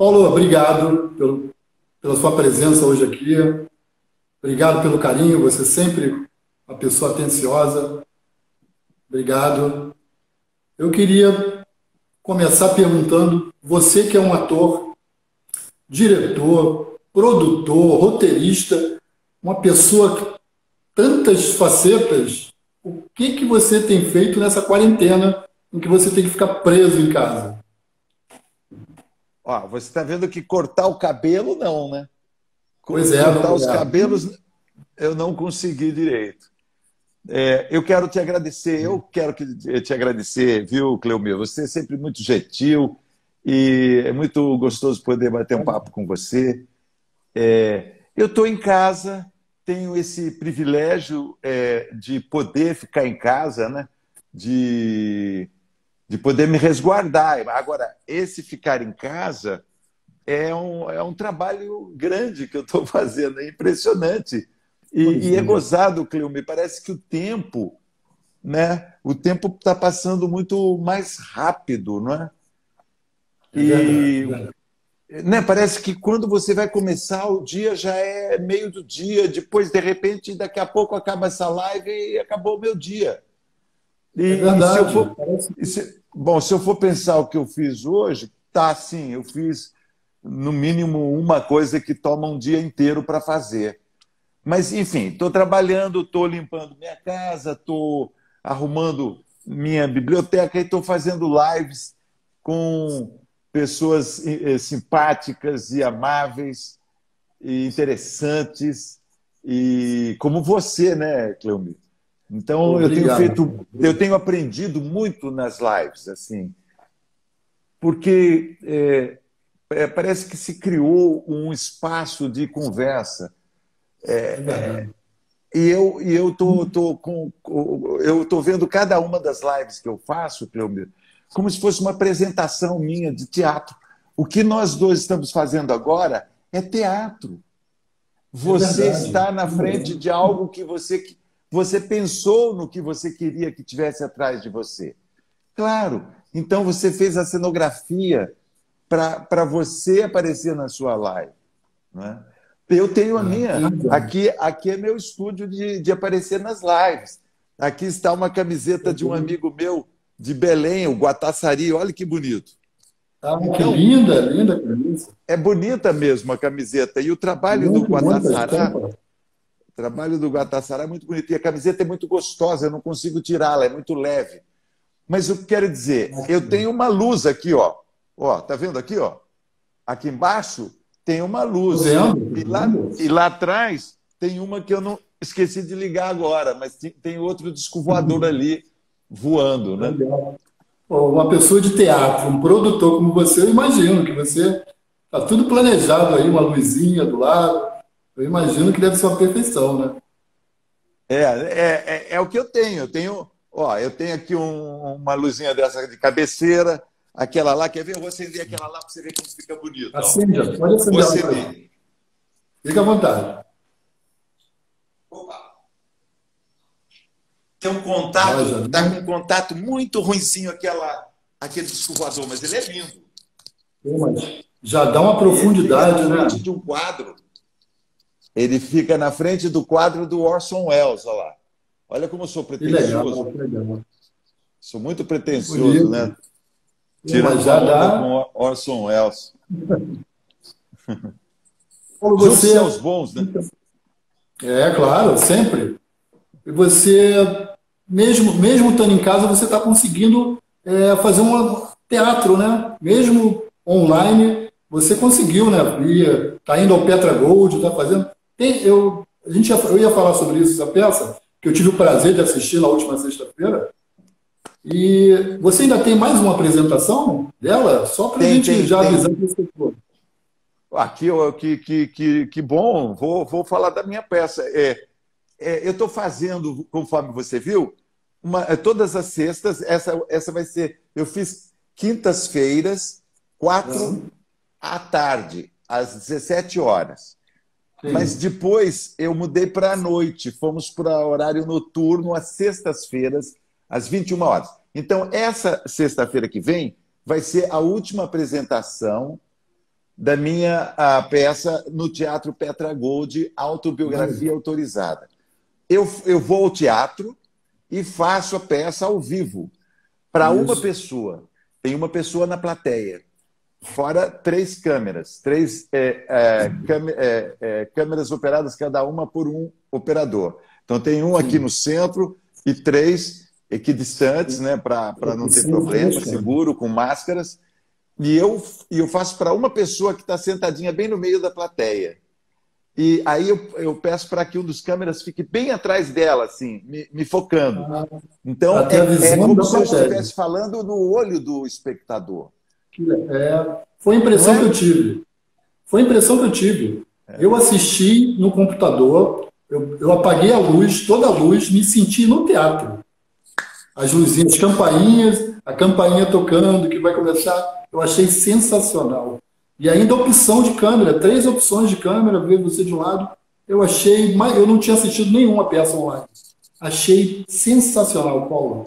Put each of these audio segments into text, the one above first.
Paulo, obrigado pela sua presença hoje aqui. Obrigado pelo carinho, você sempre uma pessoa atenciosa. Obrigado. Eu queria começar perguntando, você que é um ator, diretor, produtor, roteirista, uma pessoa com tantas facetas, o que você tem feito nessa quarentena em que você tem que ficar preso em casa? Ó, você está vendo que cortar o cabelo, não, né? Pois é, Cortar não os é. cabelos, eu não consegui direito. Eu quero te agradecer, te agradecer, viu, Cleomir? Você é sempre muito gentil e é muito gostoso poder bater um papo com você. Eu estou em casa, tenho esse privilégio de poder ficar em casa, né? De poder me resguardar. Agora, esse ficar em casa é um trabalho grande que eu estou fazendo, é impressionante. Pois E é é. gozado, Cleo, me parece que o tempo, né? O tempo está passando muito mais rápido, não é? É verdade, é E verdade. né, parece que quando você vai começar, o dia já é meio do dia, depois, de repente, daqui a pouco acaba essa live e acabou o meu dia. É E se eu verdade. for. Bom, se eu for pensar o que eu fiz hoje, tá, sim, eu fiz no mínimo uma coisa que toma um dia inteiro para fazer. Mas, enfim, estou trabalhando, estou limpando minha casa, estou arrumando minha biblioteca e estou fazendo lives com pessoas simpáticas e amáveis e interessantes, e como você, né, Cleomir? Então, Obrigado. eu tenho aprendido muito nas lives, assim, porque parece que se criou um espaço de conversa. É verdade. Eu tô vendo cada uma das lives que eu faço, Cleomir, como se fosse uma apresentação minha de teatro. O que nós dois estamos fazendo agora é teatro. É Você verdade. está na frente de algo que você pensou no que você queria que tivesse atrás de você. Claro. Então você fez a cenografia para você aparecer na sua live, né? Eu tenho a minha. Exato. Aqui é meu estúdio de aparecer nas lives. Aqui está uma camiseta de um amigo meu de Belém, o Guataçari. Olha que bonito. Ah, que Então, linda, linda camisa. é bonita mesmo a camiseta. E o trabalho do Muito, muita Guataçará, estampa. o trabalho do Guataçará é muito bonito. E a camiseta é muito gostosa, eu não consigo tirá-la, é muito leve. Mas o que eu quero dizer, eu tenho uma luz aqui, ó. Ó, tá vendo aqui, ó? Aqui embaixo tem uma Tô luz. vendo, tô vendo. E lá atrás tem uma que eu não esqueci de ligar agora, mas tem outro disco voador ali voando, né? Legal. Pô, uma pessoa de teatro, um produtor como você, eu imagino que você está tudo planejado aí, uma luzinha do lado. Eu imagino que deve ser uma perfeição, né? É o que eu tenho. Eu tenho aqui uma luzinha dessa de cabeceira, aquela lá, quer ver? Eu vou acender aquela lá para você ver como fica bonito. Ó. Acenda, pode Vou acender ela pra gente. acender. Fica à vontade. Opa. Tem um contato, Olha, tá com um contato muito ruinzinho aquele disco voador, mas ele é lindo. mas já dá uma E ele fica na profundidade, frente né? de um quadro. Ele fica na frente do quadro do Orson Welles, olha lá. Olha como eu sou Que legal, pretensioso. que legal. Sou muito pretensioso, Bonito. né? Pô, mas Tirando uma já onda dá. com Orson Welles. Pô, Juntos você. e aos bons, né? É, claro, sempre. E você, mesmo estando em casa, você está conseguindo fazer um teatro, né? Mesmo online, você conseguiu, né? Está indo ao Petra Gold, está fazendo. Eu ia falar sobre isso, essa peça, que eu tive o prazer de assistir na última sexta-feira. E você ainda tem mais uma apresentação dela? Só para a Tem, gente tem, já avisar tem. que você for. Aqui, que bom. Vou falar da minha peça. Eu estou fazendo, conforme você viu, todas as sextas. Essa vai ser. Eu fiz quintas-feiras, quatro Né? à tarde, às 17 horas. Mas Sim. depois eu mudei para a noite. Fomos para horário noturno, às sextas-feiras, às 21 horas. Então, essa sexta-feira que vem vai ser a última apresentação da minha peça no Teatro Petra Gold, Autobiografia Autorizada. Eu vou ao teatro e faço a peça ao vivo para uma Isso. pessoa. Tem uma pessoa na plateia, fora 3 câmeras, câmeras operadas cada uma por um operador. Então tem um aqui Sim. no centro e 3 equidistantes, né, para não ter problema, seguro, com máscaras. E eu faço para uma pessoa que está sentadinha bem no meio da plateia. E aí eu peço para que um dos câmeras fique bem atrás dela, assim, me focando. Para Então, ter a é visão como da se eu plateia. estivesse falando no olho do espectador. Foi a Não impressão que eu é? tive. Foi a impressão que eu tive. Eu assisti no computador, eu apaguei a luz, toda a luz, me senti no teatro. As luzinhas, as campainhas, a campainha tocando, que vai começar, eu achei sensacional. E ainda a opção de câmera, 3 opções de câmera, ver você de um lado, eu achei, eu não tinha assistido nenhuma peça online. Achei sensacional, Paulo.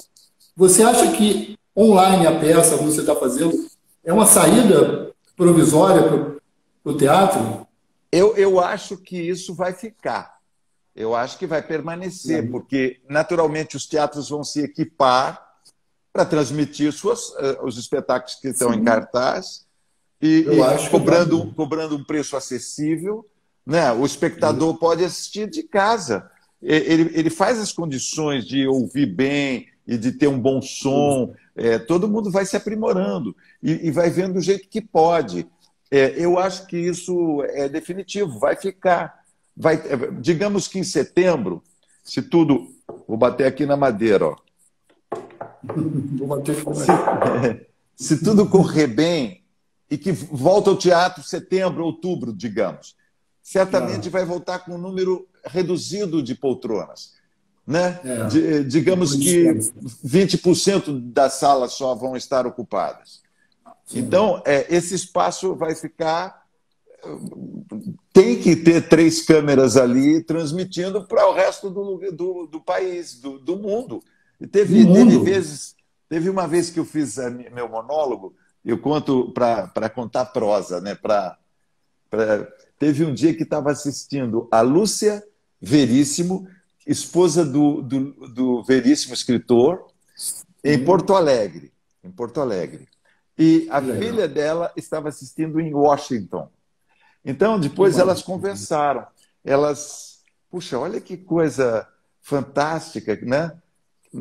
Você acha que online a peça que você está fazendo é uma saída provisória para o teatro? Eu acho que isso vai ficar. Eu acho que vai permanecer, porque naturalmente os teatros vão se equipar para transmitir os espetáculos que estão em Sim, cartaz eu e acho que vai. cobrando um preço acessível. Né? O espectador pode assistir de casa. Ele faz as condições de ouvir bem e de ter um bom som. Todo mundo vai se aprimorando e vai vendo do jeito que pode. Eu acho que isso é definitivo, vai ficar. Digamos que em setembro, se tudo. Vou bater aqui na madeira, ó. Vou bater com Se tudo correr bem e que volta ao teatro setembro, outubro, digamos, certamente vai voltar com um número reduzido de poltronas. Né? Digamos que 20% das salas só vão estar ocupadas. Então, esse espaço vai ficar. Tem que ter 3 câmeras ali transmitindo para o resto do país, do mundo. Teve uma vez que eu fiz meu monólogo, eu conto para contar prosa, né? Teve um dia que estava assistindo a Lúcia Veríssimo, esposa do Veríssimo escritor, em Porto Alegre. Em Porto Alegre. E a filha dela estava assistindo em Washington. Então, depois elas conversaram. Puxa, olha que coisa fantástica, né?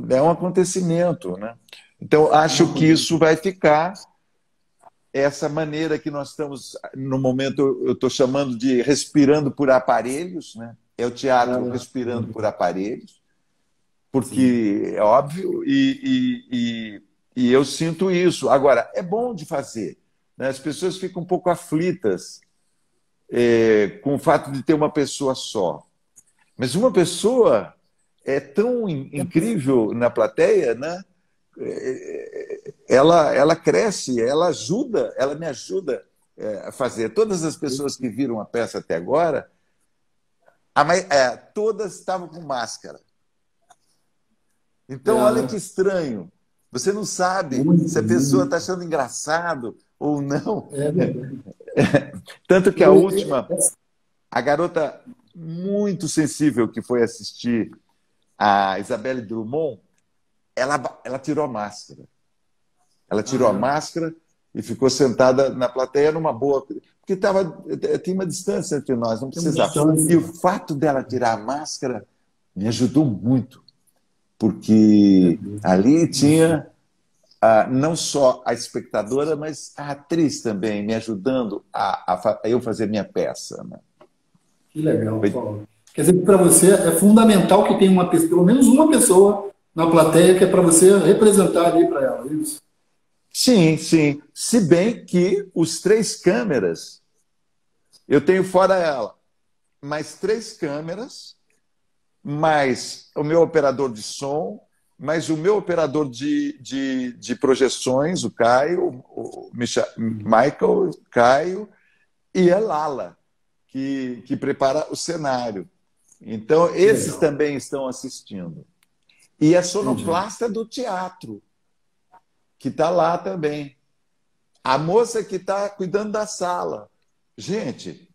É um acontecimento, né? Então, acho que isso vai ficar. Essa maneira que nós estamos, no momento, eu estou chamando de respirando por aparelhos, né? É o teatro respirando por aparelhos, porque é óbvio, e eu sinto isso. Agora, é bom de fazer, né? As pessoas ficam um pouco aflitas com o fato de ter uma pessoa só. Mas uma pessoa é tão incrível na plateia, né? Ela cresce, ela me ajuda a fazer. Todas as pessoas que viram a peça até agora, todas estavam com máscara. Então, olha que estranho. Você não sabe se a pessoa está achando engraçado ou não. Tanto que a última, a garota muito sensível que foi assistir a Isabelle Drummond, ela tirou a máscara. Ela tirou a máscara e ficou sentada na plateia numa boa. Porque tinha uma distância entre nós, não precisava. E o fato dela tirar a máscara me ajudou muito, porque ali tinha não só a espectadora, mas a atriz também me ajudando a eu fazer minha peça. Né? Que legal, Paulo. Quer dizer, para você é fundamental que tenha pelo menos uma pessoa na plateia que é para você representar ali para ela, é isso? Sim, sim. Se bem que os 3 câmeras, eu tenho fora ela, mais 3 câmeras, mais o meu operador de som, mais o meu operador de projeções, o Caio, o Michael, Caio, e a Lala, que prepara o cenário. Então, esses também estão assistindo. E a sonoplasta do teatro, que está lá também. A moça que está cuidando da sala. Gente,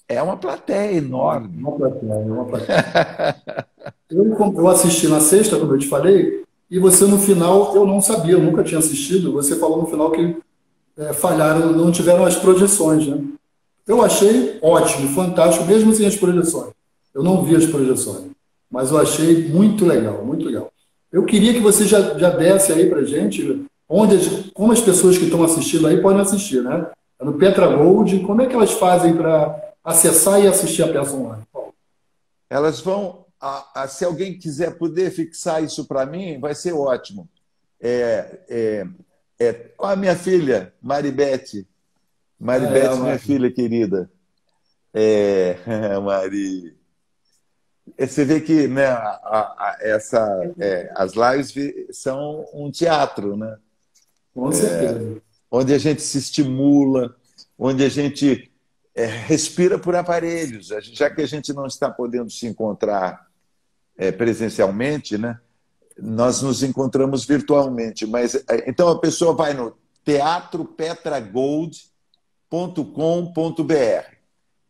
é uma plateia enorme. Uma plateia, uma plateia. Eu assisti na sexta, como eu te falei, e você no final, eu não sabia, eu nunca tinha assistido. Você falou no final que falharam, não tiveram as projeções, né? Eu achei ótimo, fantástico, mesmo sem as projeções. Eu não vi as projeções, mas eu achei muito legal, muito legal. Eu queria que você já desse aí para gente como as pessoas que estão assistindo aí podem assistir, né? É no Petra Gold, como é que elas fazem para acessar e assistir a peça online? Paulo? Elas vão. Se alguém quiser poder fixar isso para mim, vai ser ótimo. A minha filha, Maribete. Maribete, minha filha querida. Mari. Você vê que, né, as lives são um teatro, né? Com certeza. Onde a gente se estimula, onde a gente respira por aparelhos, já que a gente não está podendo se encontrar presencialmente, né? Nós nos encontramos virtualmente. Mas então a pessoa vai no teatropetragold.com.br,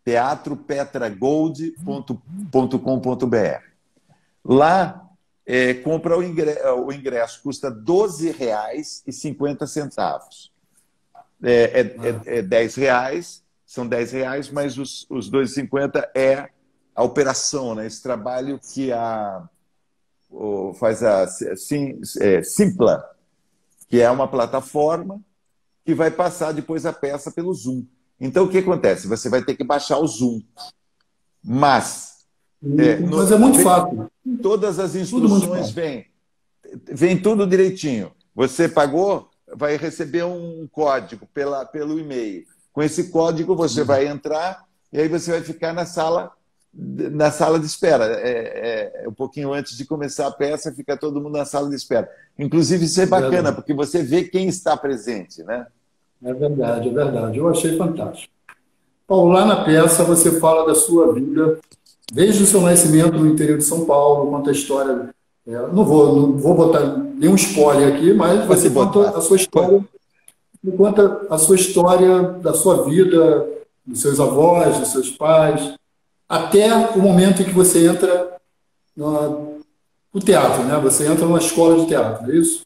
teatropetragold.com.br. Lá compra o ingresso, custa R$ 12,50. É R$ 10, são R$ 10, mas os 2,50 é a operação, né? Esse trabalho que faz a Simpla, que é uma plataforma que vai passar depois a peça pelo Zoom. Então, o que acontece? Você vai ter que baixar o Zoom. Mas Mas é muito fácil. todas as instruções vem tudo direitinho. Você pagou, vai receber um código pelo e-mail. Com esse código você vai entrar e aí você vai ficar na sala de espera. Um pouquinho antes de começar a peça, fica todo mundo na sala de espera. Inclusive, isso é bacana, porque você vê quem está presente, né? É verdade, é verdade. Eu achei fantástico. Paulo, lá na peça você fala da sua vida, desde o seu nascimento no interior de São Paulo, conta a história. Não vou botar nenhum spoiler aqui, mas você conta a sua história, da sua vida, dos seus avós, dos seus pais, até o momento em que você entra no teatro, né? Você entra numa escola de teatro, é isso?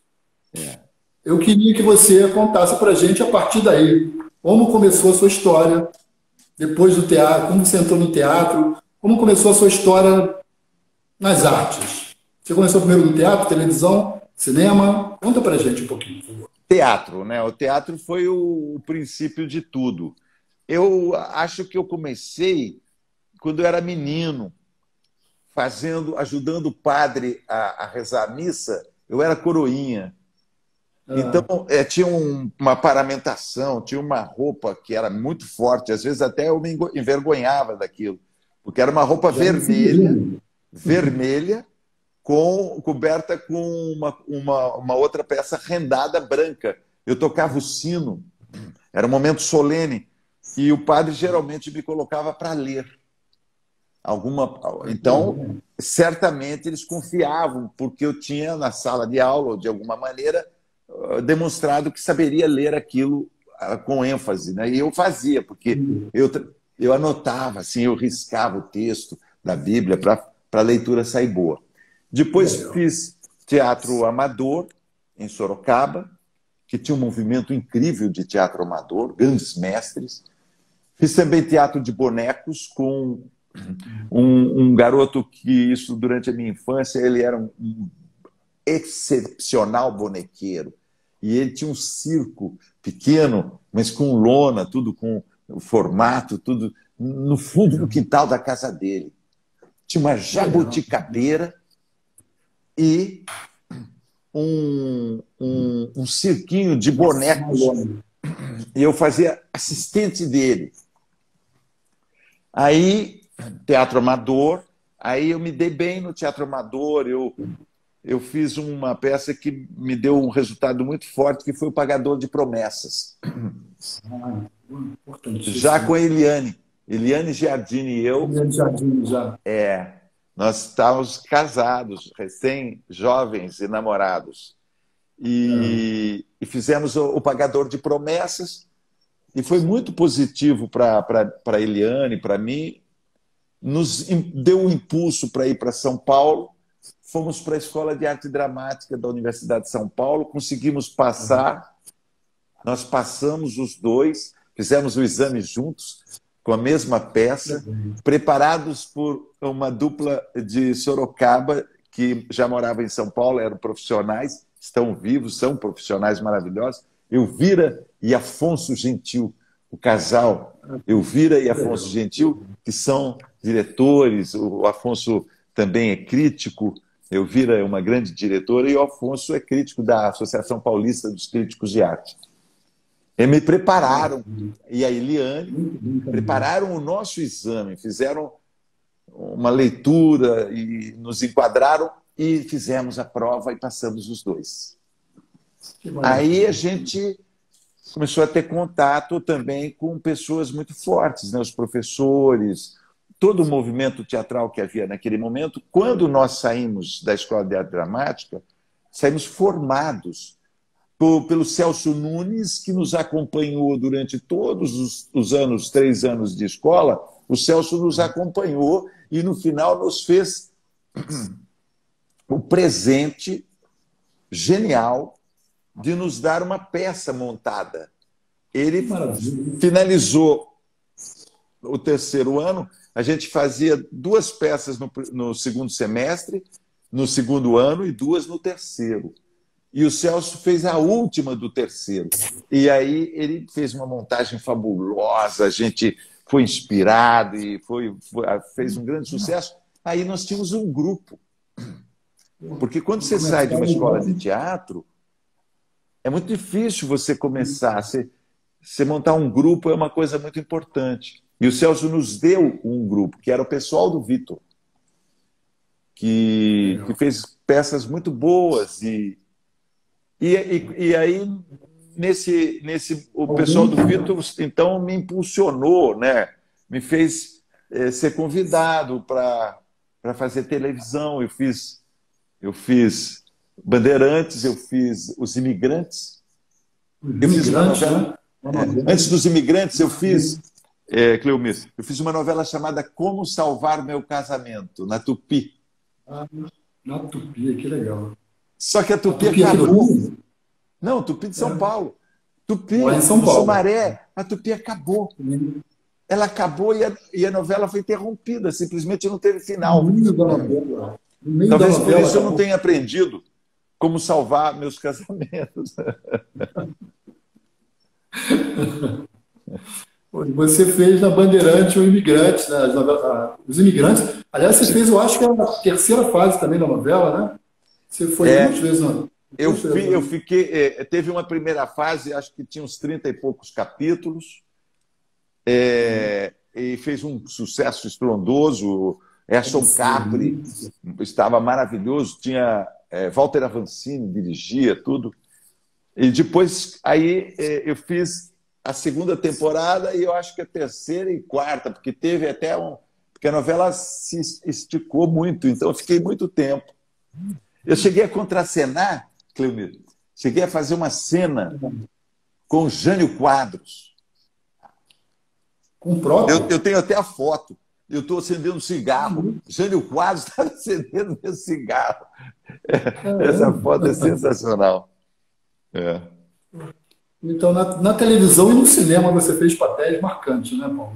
Eu queria que você contasse para a gente, a partir daí, como começou a sua história depois do teatro, como você entrou no teatro, como começou a sua história nas artes. Você começou primeiro no teatro, televisão, cinema? Conta para a gente um pouquinho, por favor. Teatro, né? O teatro foi o princípio de tudo. Eu acho que eu comecei quando eu era menino, ajudando o padre a rezar a missa. Eu era coroinha. Então, tinha uma paramentação, tinha uma roupa que era muito forte. Às vezes até eu me envergonhava daquilo, porque era uma roupa vermelha, coberta com uma outra peça rendada branca. Eu tocava o sino, era um momento solene, e o padre geralmente me colocava para ler. Então, certamente eles confiavam, porque eu tinha na sala de aula, de alguma maneira, demonstrado que saberia ler aquilo com ênfase, né? E eu fazia, porque eu anotava, assim, eu riscava o texto da Bíblia para a leitura sair boa. Depois fiz teatro amador em Sorocaba, que tinha um movimento incrível de teatro amador, grandes mestres. Fiz também teatro de bonecos com um garoto que, isso durante a minha infância, ele era um excepcional bonequeiro. E ele tinha um circo pequeno, mas com lona, tudo com formato, tudo no fundo do quintal da casa dele. Tinha uma jabuticabeira e um cirquinho de bonecos. E eu fazia assistente dele. Aí, teatro amador, aí eu me dei bem no teatro amador, eu fiz uma peça que me deu um resultado muito forte, que foi o Pagador de Promessas. Já com a Eliane Giardini e eu. Eliane Giardini, já. Nós estávamos casados, recém-jovens e namorados. E fizemos o Pagador de Promessas, e foi muito positivo para a Eliane, para mim, nos deu um impulso para ir para São Paulo. Fomos para a Escola de Arte Dramática da Universidade de São Paulo, conseguimos passar, nós passamos os dois, fizemos o exame juntos, com a mesma peça, preparados por uma dupla de Sorocaba, que já morava em São Paulo, eram profissionais, estão vivos, são profissionais maravilhosos, Elvira e Afonso Gentil, o casal Elvira e Afonso Gentil, que são diretores, o Afonso também é crítico, Elvira é uma grande diretora e o Afonso é crítico da Associação Paulista dos Críticos de Arte. E me prepararam, e a Eliane, prepararam o nosso exame, fizeram uma leitura e nos enquadraram e fizemos a prova e passamos os dois. Aí a gente começou a ter contato também com pessoas muito fortes, né? Os professores, todo o movimento teatral que havia naquele momento. Quando nós saímos da Escola de Arte Dramática, saímos formados pelo Celso Nunes, que nos acompanhou durante todos os anos, 3 anos de escola. O Celso nos acompanhou e, no final, nos fez o presente genial de nos dar uma peça montada. Ele finalizou o 3º ano, a gente fazia 2 peças no segundo semestre, no 2º ano, e 2 no 3º. E o Celso fez a última do 3º. E aí ele fez uma montagem fabulosa, a gente foi inspirado e fez um grande sucesso. Aí nós tínhamos um grupo. Porque quando você sai de uma escola de teatro, é muito difícil você começar. Você montar um grupo é uma coisa muito importante. E o Celso nos deu um grupo, que era o pessoal do Vitor, que fez peças muito boas. E aí, o pessoal do Vitor, então, me impulsionou, né? Me fez ser convidado para fazer televisão. Eu fiz Bandeirantes, eu fiz Os Imigrantes. Eu fiz uma novela, antes dos Imigrantes, eu fiz, Cleomir, eu fiz uma novela chamada Como Salvar Meu Casamento, na Tupi. Na Tupi, que legal. Só que a Tupi acabou. Não, Tupi de São Paulo. Tupi, no Sumaré, a Tupi acabou. Ela acabou e a novela foi interrompida, simplesmente não teve final. Talvez por isso eu não tenha aprendido como salvar meus casamentos. Você fez na Bandeirante o Imigrante, né? Os Imigrantes. Aliás, você fez, eu acho que a 3ª fase também da novela, né? Você foi 2 vezes, não? Eu fiquei. Teve uma primeira fase, acho que tinha uns 30 e poucos capítulos, e fez um sucesso estrondoso. Edson Capri estava maravilhoso, tinha Walter Avancini dirigia tudo. E depois aí eu fiz a 2ª temporada e eu acho que a 3ª e 4ª, porque teve até porque a novela se esticou muito, então eu fiquei muito tempo. Eu cheguei a contracenar, Cleomir, cheguei a fazer uma cena com Jânio Quadros. Com o próprio? Eu tenho até a foto. Eu estou acendendo um cigarro. Jânio Quadros está acendendo meu cigarro. Essa foto é sensacional. Então, na televisão e no cinema você fez papéis marcantes, né, Paulo?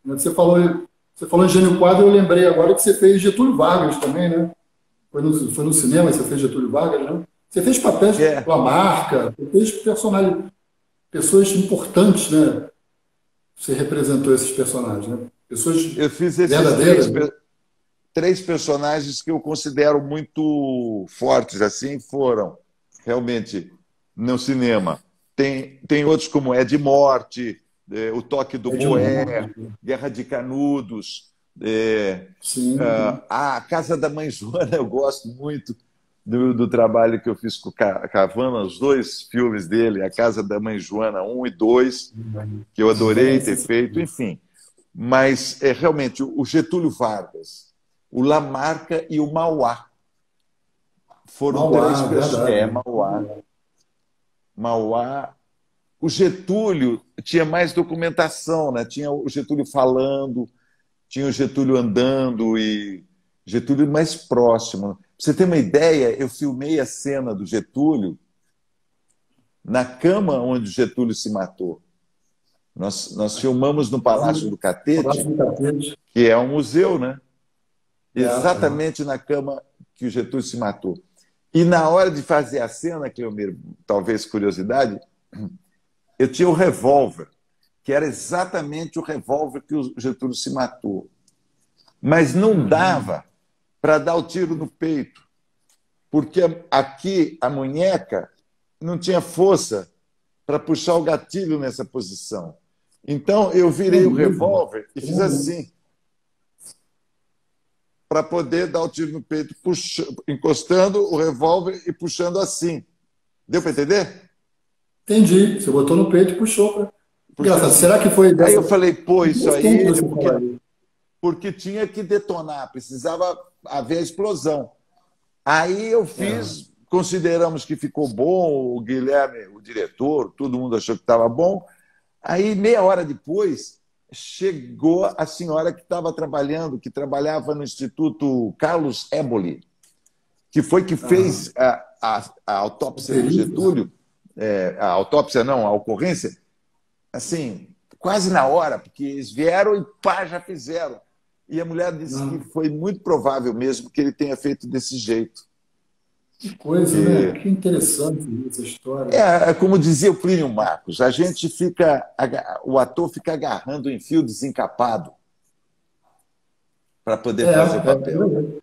Você falou em Jânio Quadros, eu lembrei agora que você fez Getúlio Vargas também, né? Foi no cinema que você fez Getúlio Vargas, né? Você fez papéis com a marca, você fez personagens, pessoas importantes, né? Você representou esses personagens, né? Pessoas eu fiz esses verdadeiras. 3 personagens que eu considero muito fortes, assim, foram realmente no cinema. Tem outros como É de Morte, O Toque do Boé, Guerra de Canudos, a Casa da Mãe Joana. Eu gosto muito do trabalho que eu fiz com o Cavana, os 2 filmes dele, A Casa da Mãe Joana 1 e 2, que eu adorei ter feito, enfim. Mas realmente o Getúlio Vargas, o Lamarca e o Mauá foram 3 personagens. Mauá o Getúlio tinha mais documentação, né? Tinha o Getúlio falando, tinha o Getúlio andando e Getúlio mais próximo. Pra você ter uma ideia, eu filmei a cena do Getúlio na cama onde o Getúlio se matou. Nós filmamos no Palácio do Palácio Catete, do Catete. que é um museu, né? É. Exatamente na cama que o Getúlio se matou. E na hora de fazer a cena, Cleomir, talvez curiosidade, eu tinha o revólver, que era exatamente o revólver que o Getúlio se matou. Mas não dava para dar o tiro no peito, porque aqui a munheca não tinha força para puxar o gatilho nessa posição. Então eu virei o revólver e fiz assim, para poder dar o tiro no peito, encostando o revólver e puxando assim. Deu para entender? Entendi. Você botou no peito e puxou. Engraçado. Assim. Será que foi Aí dessa... eu falei, pô, isso aí é porque... porque tinha que detonar, precisava haver a explosão. Aí eu fiz, consideramos que ficou bom, o Guilherme, o diretor, todo mundo achou que estava bom. Aí, meia hora depois, chegou a senhora que estava trabalhando, que trabalhava no Instituto Carlos Éboli, que foi que fez a autópsia do Getúlio, a autópsia não, a ocorrência, assim, quase na hora, porque eles vieram e pá, já fizeram. E a mulher disse que foi muito provável mesmo que ele tenha feito desse jeito. Que coisa, né? Que interessante essa história. É como dizia o Plínio Marcos, a gente fica, o ator fica agarrando em fio desencapado para poder fazer o papel.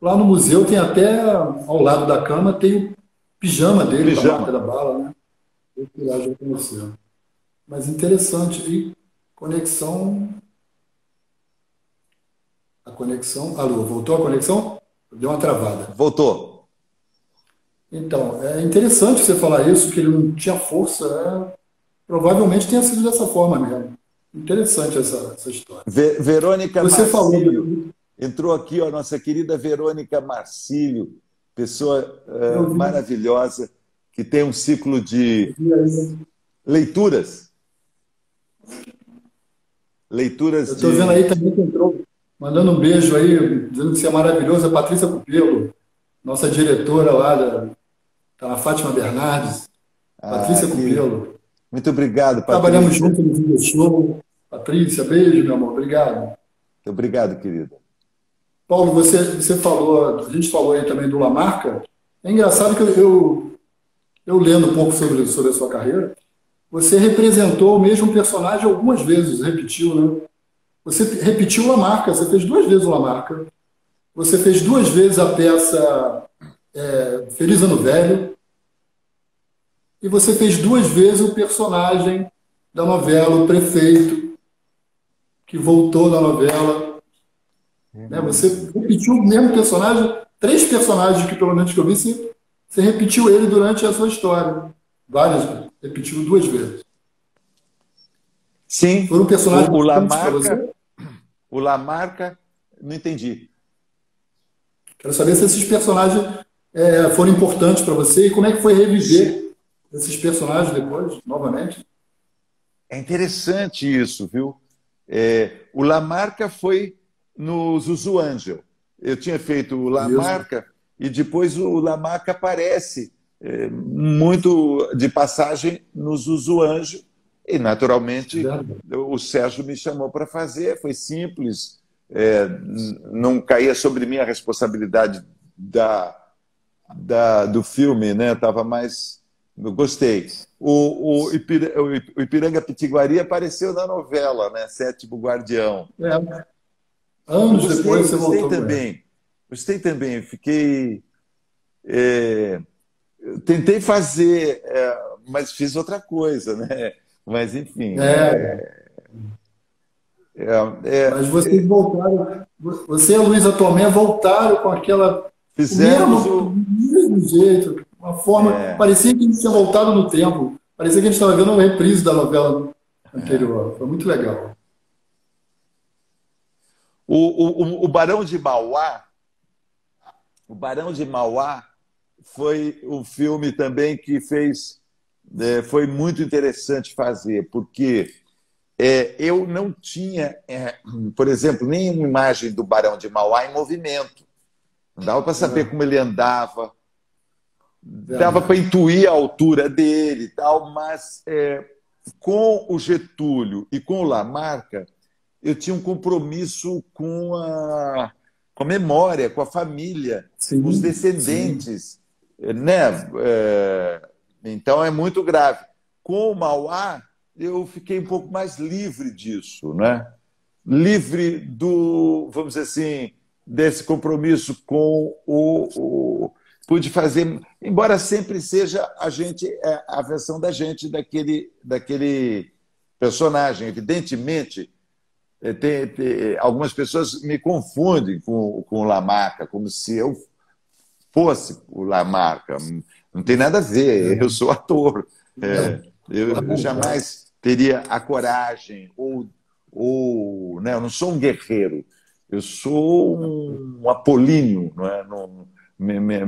Lá no museu tem até, ao lado da cama, tem o pijama dele, com a marca da bala, né? Eu fui lá já conheceu. Mas interessante. E conexão... A conexão... Alô, voltou a conexão? Deu uma travada. Voltou. Então, é interessante você falar isso, que ele não tinha força. Provavelmente tenha sido dessa forma mesmo. Interessante essa história. Verônica você Marcílio. Falou... Entrou aqui a nossa querida Verônica Marcílio, pessoa maravilhosa, que tem um ciclo de leituras. Leituras Eu estou vendo aí também que entrou, mandando um beijo aí, dizendo que você é maravilhosa, a Patrícia Cupelo, nossa diretora lá, tá a Fátima Bernardes. Patrícia Cupelo. Muito obrigado, Patrícia. Trabalhamos juntos no Video Show. Patrícia, beijo, meu amor, obrigado. Muito obrigado, querida. Paulo, você falou, a gente falou aí também do Lamarca. É engraçado que eu lendo um pouco sobre a sua carreira, você representou o mesmo personagem algumas vezes, repetiu, né? Você repetiu o Lamarca, você fez 2 vezes o Lamarca. Você fez 2 vezes a peça Feliz Ano Velho. E você fez 2 vezes o personagem da novela, o prefeito, que voltou da novela. Você repetiu o mesmo personagem, 3 personagens que, pelo menos que eu vi, você repetiu ele durante a sua história. Várias, repetiu 2 vezes. Sim. Foi um personagem o Lamarca, não entendi. Quero saber se esses personagens foram importantes para você e como é que foi reviver esses personagens depois, novamente. É interessante isso, viu? O Lamarca foi no Zuzu Angel. Eu tinha feito o Lamarca e depois o Lamarca aparece muito de passagem no Zuzu Angel e, naturalmente, o Sérgio me chamou para fazer. Foi simples, não caía sobre mim a responsabilidade do filme, né? Tava mais... Eu gostei. O Ipiranga Pitiguari apareceu na novela, né? Sétimo Guardião. Anos depois você voltou. Gostei também. Fiquei... tentei fazer, mas fiz outra coisa, né? Mas, enfim... Mas vocês voltaram... Você e a Luísa Tomé voltaram com aquela... Fizemos o mesmo jeito, uma forma... Parecia que a gente tinha voltado no tempo. Parecia que a gente estava vendo uma reprise da novela anterior. Foi muito legal. O Barão de Mauá, foi o filme também que fez foi muito interessante fazer, porque eu não tinha, por exemplo, nenhuma imagem do Barão de Mauá em movimento. Não dava para saber como ele andava, dava para intuir a altura dele e tal, mas com o Getúlio e com o Lamarca, eu tinha um compromisso com a memória, com a família, Sim, com os descendentes, né? Então é muito grave. Com o Mauá, eu fiquei um pouco mais livre disso, né? Livre vamos dizer assim, desse compromisso com pude fazer, embora sempre seja a versão da gente daquele personagem. Evidentemente, algumas pessoas me confundem com o Lamarca, como se eu fosse o Lamarca. Não tem nada a ver, eu sou ator. Eu jamais teria a coragem, né? Eu não sou um guerreiro, eu sou um apolíneo, não é?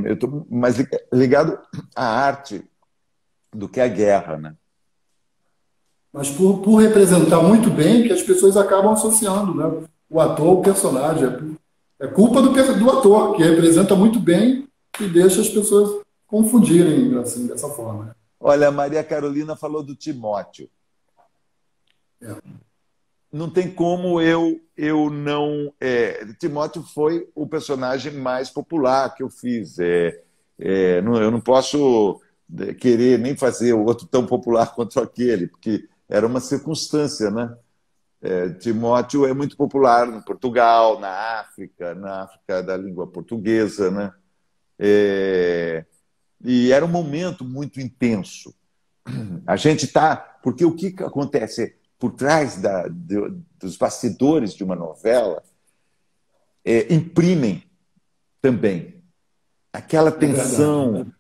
Eu estou mais ligado à arte do que à guerra, né? Mas por representar muito bem, que as pessoas acabam associando, né? O ator ao personagem. É culpa do ator, que representa muito bem e deixa as pessoas confundirem assim, dessa forma. Olha, a Maria Carolina falou do Timóteo. Não tem como eu não... Timóteo foi o personagem mais popular que eu fiz. Eu não posso querer nem fazer o outro tão popular quanto aquele, porque era uma circunstância, né? Timóteo é muito popular em Portugal, na África da língua portuguesa, né? E era um momento muito intenso. A gente está... Porque o que acontece por trás dos bastidores de uma novela imprimem também aquela tensão,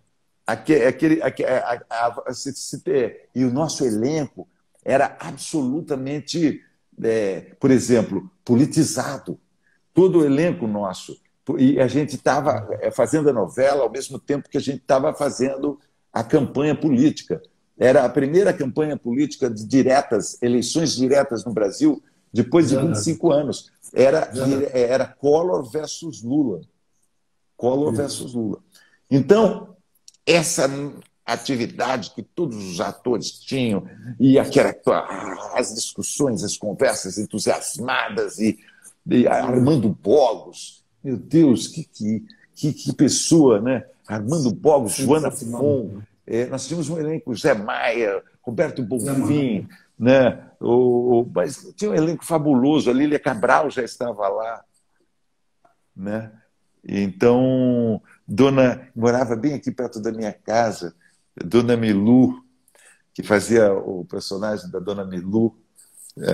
e o nosso elenco era absolutamente, por exemplo, politizado. Todo o elenco nosso. E a gente estava fazendo a novela ao mesmo tempo que a gente estava fazendo a campanha política. Era a primeira campanha política de eleições diretas no Brasil, depois de 25 anos. Era Collor versus Lula. Collor versus Lula. Então, essa atividade que todos os atores tinham, e as discussões, as conversas entusiasmadas, e Armando Bogos, meu Deus, que pessoa, né? Armando Bogos, Joana Fon, nós tínhamos um elenco, Zé Maia, Roberto Bonfim, né? Mas tinha um elenco fabuloso, a Lília Cabral já estava lá, né? Então, morava bem aqui perto da minha casa, Dona Milu, que fazia o personagem da Dona Milu,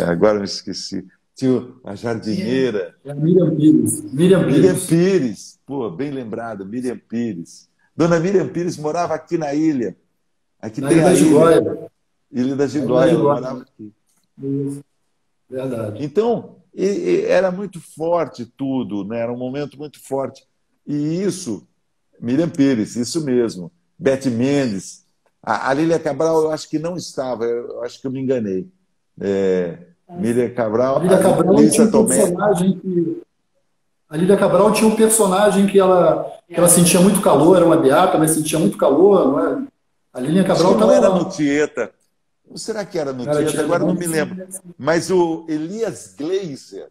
agora eu me esqueci. Tinha a jardineira. Miriam Pires. Miriam Pires, pô, bem lembrado, Miriam Pires. Dona Miriam Pires morava aqui na ilha. Aqui tem a ilha. Ilha da Giglóia, ela morava aqui. Isso. Verdade. Então, era muito forte tudo, né? Era um momento muito forte. E isso, Miriam Pires, isso mesmo. Bete Mendes. A Lília Cabral, eu acho que não estava, eu acho que eu me enganei. Lília Cabral, Lília Cabral tinha um personagem que ela sentia muito calor, era uma beata, mas sentia muito calor, não é? A Lília Cabral não era no Tieta. Será que era no Tieta? Agora não me lembro. Mas o Elias Gleiser.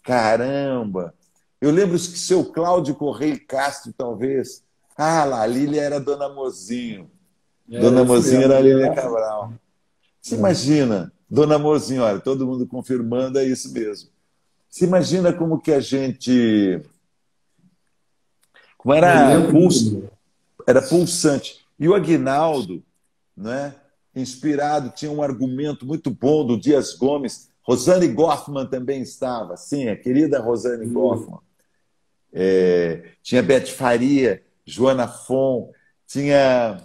Caramba! Eu lembro que seu Cláudio Correia Castro, talvez. Lá, a Lília era Dona Mozinho. Dona Mozinho era a Lília Cabral. Você imagina, Dona Mozinho, olha, todo mundo confirmando, é isso mesmo. Você imagina como que a gente... Como era pulsante. E o Aguinaldo, né, inspirado, tinha um argumento muito bom do Dias Gomes. Rosane Goffman também estava, sim, a querida Rosane Goffman. Tinha Bete Faria, Joana Fon, tinha...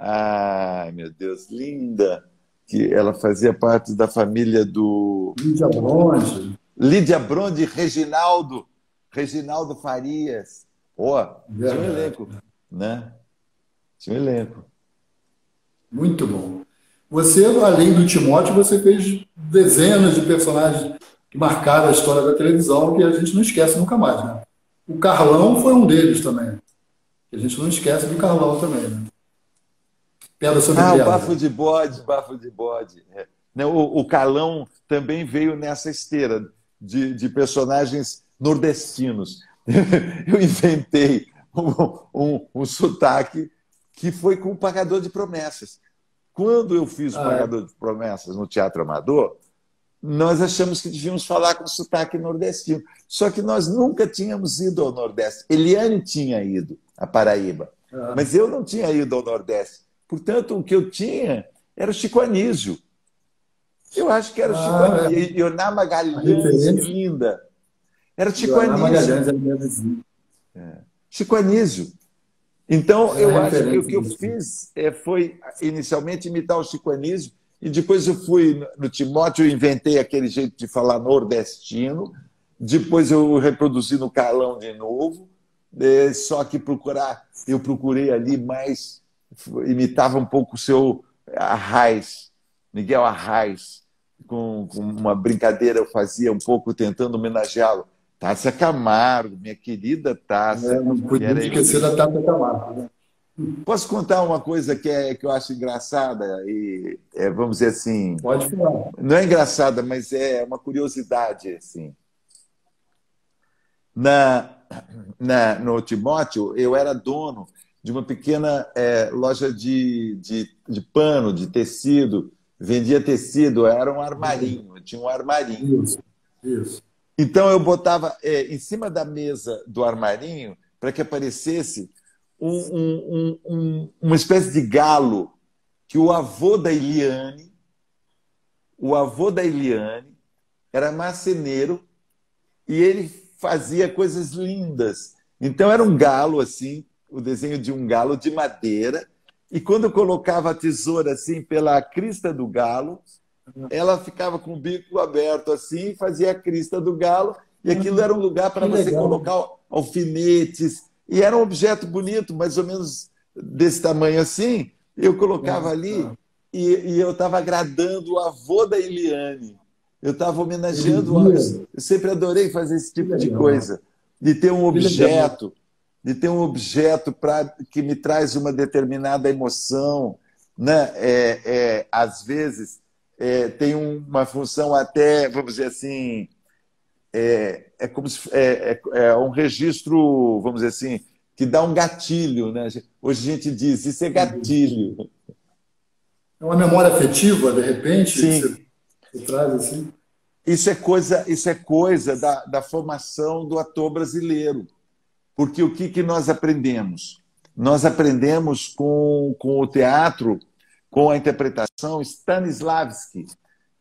Ai, meu Deus, linda, que ela fazia parte da família do... Lídia Bronde, Reginaldo Farias. Tinha um elenco, né? Tinha um elenco. Muito bom. Você, além do Timóteo, você fez dezenas de personagens que marcaram a história da televisão que a gente não esquece nunca mais, né? O Carlão foi um deles também. A gente não esquece do Carlão também, né? Pedra sobre Ah, o pedra. Bafo de Bode. É. Não, o Calão também veio nessa esteira de personagens nordestinos. Eu inventei um sotaque que foi com o Pagador de Promessas. Quando eu fiz o Ah, é. Pagador de Promessas no Teatro Amador, nós achamos que devíamos falar com sotaque nordestino. Só que nós nunca tínhamos ido ao Nordeste. Eliane tinha ido à Paraíba, Ah, mas eu não tinha ido ao Nordeste. Portanto, o que eu tinha era o Chico Anísio. Eu acho que era o Chico é. Anísio. Ioná A Magalhães, referência linda. Era o do Chico Ana Anísio. Magalhães é minha vizinha. Chico Anísio. Então, Era a eu acho que o referência que eu disso. fiz foi, inicialmente, imitar o Chico Anísio, e depois eu fui no Timóteo, eu inventei aquele jeito de falar nordestino, depois eu reproduzi no Calão de novo, só que eu procurei ali mais, imitava um pouco o seu Arraes, Miguel Arraes, com uma brincadeira eu fazia um pouco tentando homenageá-lo. Tássia Camargo, minha querida É, Tássia, não que podia era esquecer da Tata Camargo, né? Posso contar uma coisa que eu acho engraçada e vamos dizer assim, Pode falar. não é engraçada, mas é uma curiosidade assim. Na, no Timóteo, eu era dono de uma pequena loja de pano, de tecido, vendia tecido, era um armarinho, eu tinha um armarinho. Isso, isso. Então eu botava em cima da mesa do armarinho para que aparecesse uma espécie de galo que o avô da Eliane era marceneiro e ele fazia coisas lindas. Então era um galo assim, o desenho de um galo de madeira, e quando eu colocava a tesoura assim pela crista do galo, ela ficava com o bico aberto assim, fazia a crista do galo, e aquilo era um lugar para Que você legal. colocar alfinetes, e era um objeto bonito, mais ou menos desse tamanho assim. Eu colocava ali e eu estava agradando o avô da Eliane. Eu estava Ele homenageando. via. Eu sempre adorei fazer esse Que tipo de legal. coisa, de ter um Que legal. objeto, de ter um objeto que me traz uma determinada emoção, né? Às vezes tem uma função até, vamos dizer assim, como se, um registro, vamos dizer assim, que dá um gatilho, né? Hoje a gente diz, isso é gatilho. É uma memória afetiva, de repente, que Sim, você traz assim. isso é coisa da formação do ator brasileiro. Porque o que nós aprendemos? Nós aprendemos com o teatro, com a interpretação Stanislavski,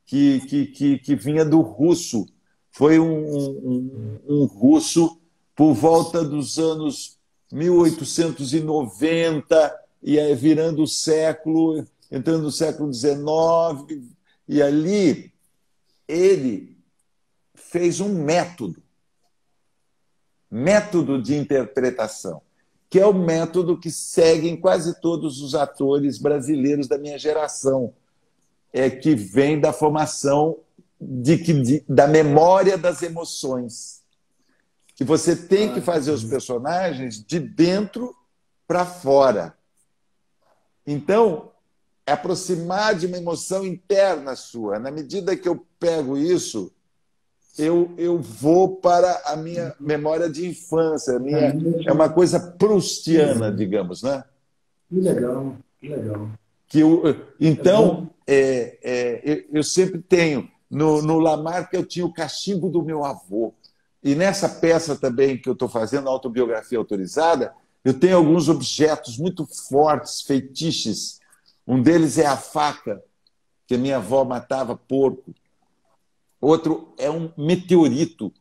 que vinha do russo. Foi um russo por volta dos anos 1890, e aí virando o século, entrando no século XIX, e ali ele fez um método de interpretação, que é o método que seguem quase todos os atores brasileiros da minha geração, que vem da formação da memória das emoções. Que você tem que Ah, fazer os personagens de dentro para fora. Então, é aproximar de uma emoção interna sua. Na medida que eu pego isso, eu vou para a minha memória de infância. É uma coisa proustiana, digamos, né? que legal, que legal. É bom. Então, eu sempre tenho. No Lamarck, eu tinha o cachimbo do meu avô. E nessa peça também que eu estou fazendo, autobiografia autorizada, eu tenho alguns objetos muito fortes, feitiços. Um deles é a faca, que a minha avó matava porco. Outro é um meteorito.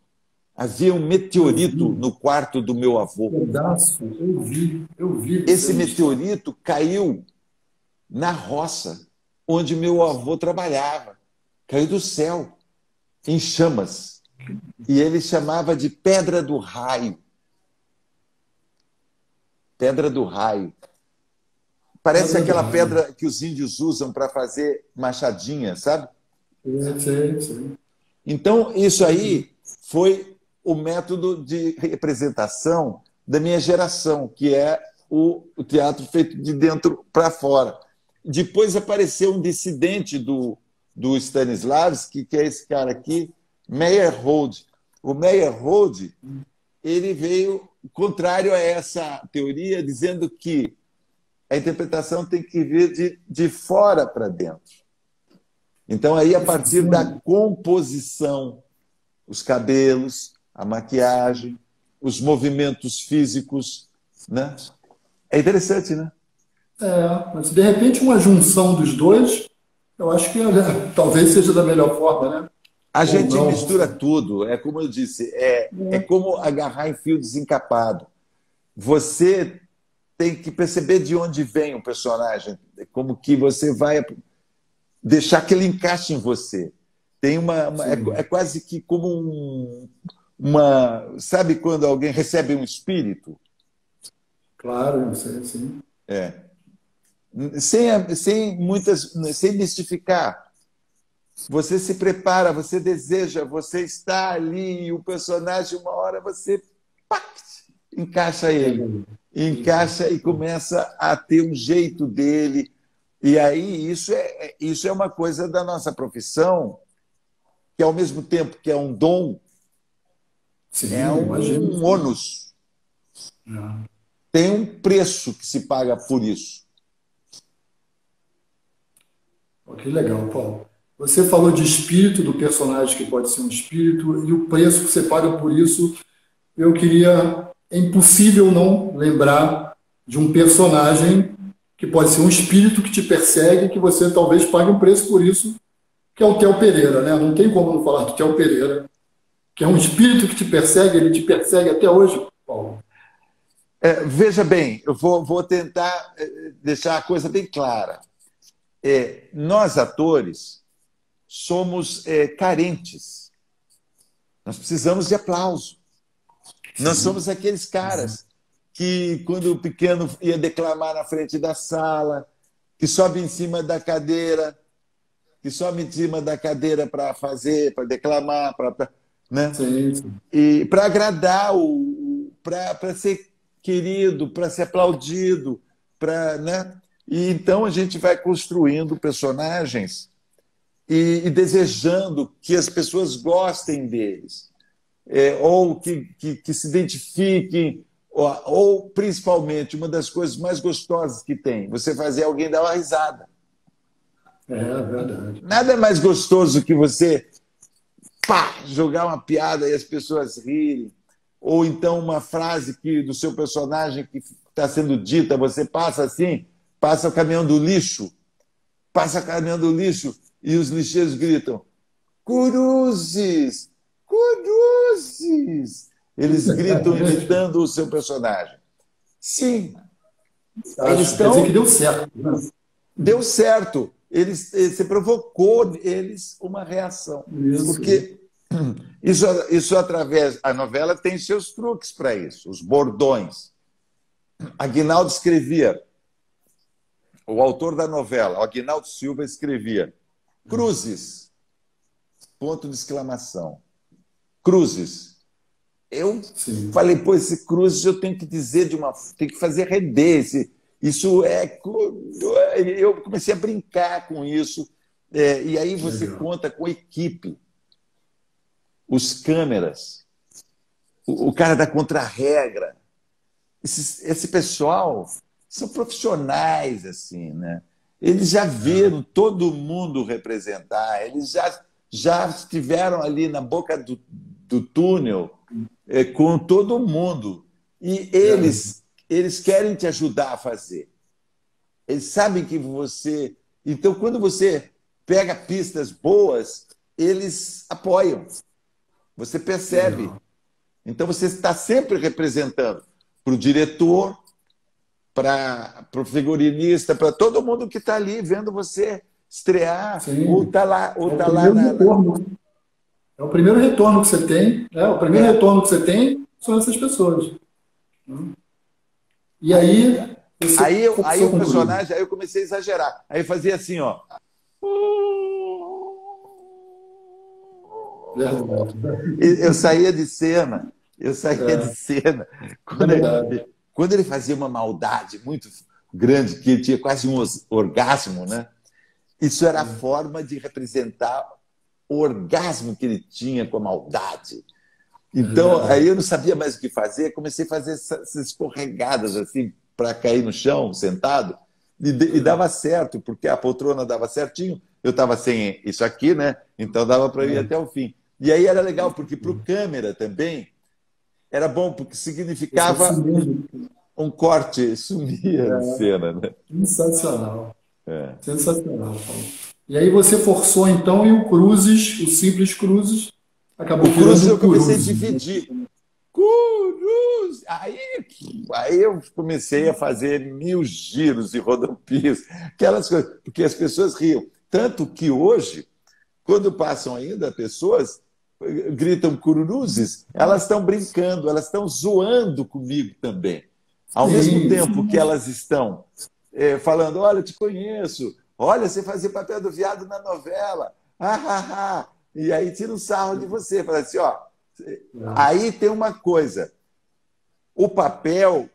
Havia um Eu meteorito vi, no quarto do meu avô. pedaço, eu vi você Esse na história. meteorito caiu na roça onde meu avô trabalhava. Caiu do céu, em chamas. E ele chamava de Pedra do Raio. Pedra do Raio. É Parece aquela verdade. pedra que os índios usam para fazer machadinha, sabe? Sim, sim. Então, isso aí foi o método de representação da minha geração, que é o teatro feito de dentro para fora. Depois apareceu um dissidente do Stanislavski, que é esse cara aqui, Meyerhold. O Meyerhold, ele veio contrário a essa teoria, dizendo que a interpretação tem que vir de fora para dentro. Então, aí, a partir da composição, os cabelos, a maquiagem, os movimentos físicos, né? É interessante, né? Mas de repente uma junção dos dois, eu acho que talvez seja da melhor forma, né? A Ou gente não, não mistura sei. tudo, é como eu disse, é como agarrar em fio desencapado. Você tem que perceber de onde vem o personagem, como que você vai deixar que ele encaixe em você. Tem é Sim, quase que como uma. Sabe quando alguém recebe um espírito? claro, eu sei, sim. É. Sem mistificar. Você se prepara, você deseja, você está ali e o personagem, uma hora você pac, encaixa É ele. verdade. Encaixa e começa a ter um jeito dele. E aí isso é uma coisa da nossa profissão, que ao mesmo tempo que é um dom, é Sim, imagino. um ônus. É. Tem um preço que se paga por isso. Pô, que legal, Paulo. Você falou de espírito, do personagem que pode ser um espírito, e o preço que você paga por isso. Eu queria. É impossível não lembrar de um personagem que pode ser um espírito que te persegue, que você talvez pague um preço por isso, que é o Theo Pereira, né? Não tem como não falar do Theo Pereira, que é um espírito que te persegue, ele te persegue até hoje, Paulo. Veja bem, eu vou tentar deixar a coisa bem clara. Nós, atores, somos carentes. Nós precisamos de aplauso. Nós Sim, somos aqueles caras que, quando o pequeno ia declamar na frente da sala, que sobe em cima da cadeira, para fazer, para declamar, né? sim, sim. E para agradar, para ser querido, para ser aplaudido, né? E então a gente vai construindo personagens e desejando que as pessoas gostem deles, ou que se identifiquem, ou principalmente uma das coisas mais gostosas que tem, você fazer alguém dar uma risada. É verdade. Nada mais gostoso que você jogar uma piada e as pessoas rirem, ou então uma frase do seu personagem que está sendo dita, você passa assim, passa o caminhão do lixo, e os lixeiros gritam: Cruzes! Cruzes! Eles gritam imitando o seu personagem. Sim, eles Quer dizer que estão. deu certo, né? Deu certo. Você provocou eles uma reação. Isso. Porque isso através. A novela tem seus truques para isso, os bordões. Aguinaldo escrevia, o autor da novela, o Aguinaldo Silva, escrevia: Cruzes, ponto de exclamação. Cruzes. Eu Sim. falei, pô, esse Cruzes eu tenho que dizer tem que fazer render. Isso é. Eu comecei a brincar com isso. E aí você Legal. conta com a equipe, os câmeras, o cara da contra-regra. Esse pessoal são profissionais, assim, né? Eles já viram todo mundo representar, eles já estiveram ali na boca do túnel com todo mundo. E É. eles querem te ajudar a fazer. Eles sabem que você. Então, quando você pega pistas boas, eles apoiam. Você percebe. Legal. Então, você está sempre representando para o diretor, para o figurinista, para todo mundo que está ali vendo você estrear, ou Sim. está lá, É o primeiro retorno. É o primeiro retorno que você tem, né? O primeiro é, retorno que você tem são essas pessoas. E aí aí, Você Aí forçou o concluir. personagem, aí eu comecei a exagerar. Aí fazia assim, ó. Verdade. Eu saía de cena, eu saía de É, cena. Quando verdade. ele, quando ele fazia uma maldade muito grande, que ele tinha quase um orgasmo, né? Isso era a forma de representar o orgasmo que ele tinha com a maldade. É Então, aí verdade. eu não sabia mais o que fazer, comecei a fazer essas escorregadas assim, para cair no chão, sentado, e dava certo, porque a poltrona dava certinho, eu estava sem isso aqui, né? Então dava para ir até o fim. E aí era legal, porque para o câmera também era bom, porque Você significava sumiu. um corte, sumia de É, cena, né? sensacional. Sensacional, Paulo. E aí você forçou então e o Cruzes, o simples Cruzes, acabou O Cruz virando eu o comecei a Curuzes. dividir. Cruz! Aí eu comecei a fazer 1000 giros e rodopios, aquelas coisas, porque as pessoas riam. Tanto que hoje, quando passam ainda, pessoas gritam cururuzes, elas estão brincando, elas estão zoando comigo também. Ao mesmo Sim, tempo que sim. elas estão falando, olha, eu te conheço, olha, você fazia papel do viado na novela, ah, ah, ah. E aí tira um sarro de você, fala assim, ó, aí tem uma coisa, o papel,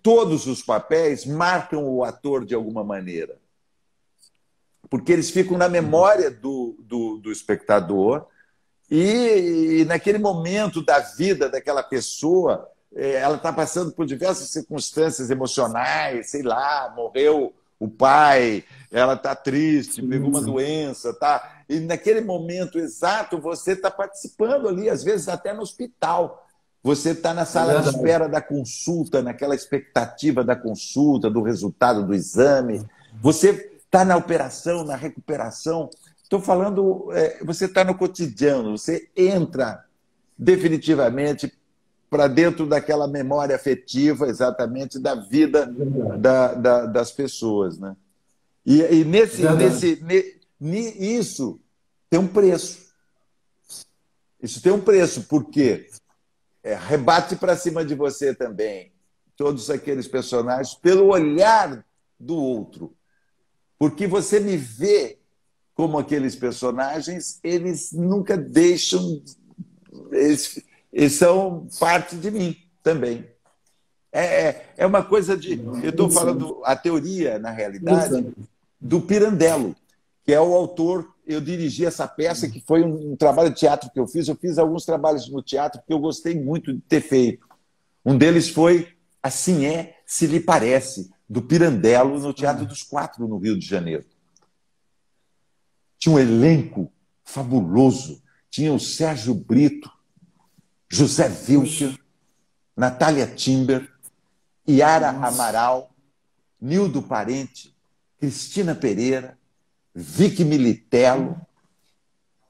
todos os papéis marcam o ator de alguma maneira, porque eles ficam na memória do espectador e naquele momento da vida daquela pessoa, ela está passando por diversas circunstâncias emocionais, sei lá, morreu o pai, ela está triste, pegou Sim, uma sim. doença, tá? E naquele momento exato você está participando ali, às vezes até no hospital. Você está na É sala de verdade. espera da consulta, naquela expectativa da consulta, do resultado do exame. Você está na operação, na recuperação. Estou falando, você está no cotidiano, você entra definitivamente para dentro daquela memória afetiva, exatamente, da É vida verdade. das pessoas. Né? E É verdade. isso tem um preço. Isso tem um preço, porque rebate para cima de você também todos aqueles personagens pelo olhar do outro. Porque você me vê como aqueles personagens, eles nunca deixam. Eles são parte de mim também. É uma coisa de. Eu estou Interessante. falando a teoria, na realidade, Interessante. do Pirandello, que é o autor. Eu dirigi essa peça, que foi um trabalho de teatro que eu fiz. Eu fiz alguns trabalhos no teatro que eu gostei muito de ter feito. Um deles foi Assim É, Se Lhe Parece, do Pirandello, no Teatro Ah, dos Quatro, no Rio de Janeiro. Tinha um elenco fabuloso. Tinha o Sérgio Brito, José poxa, Wilker, Natália Timber, Yara nossa. Amaral, Nildo Parente, Cristina Pereira, Vicky Militello.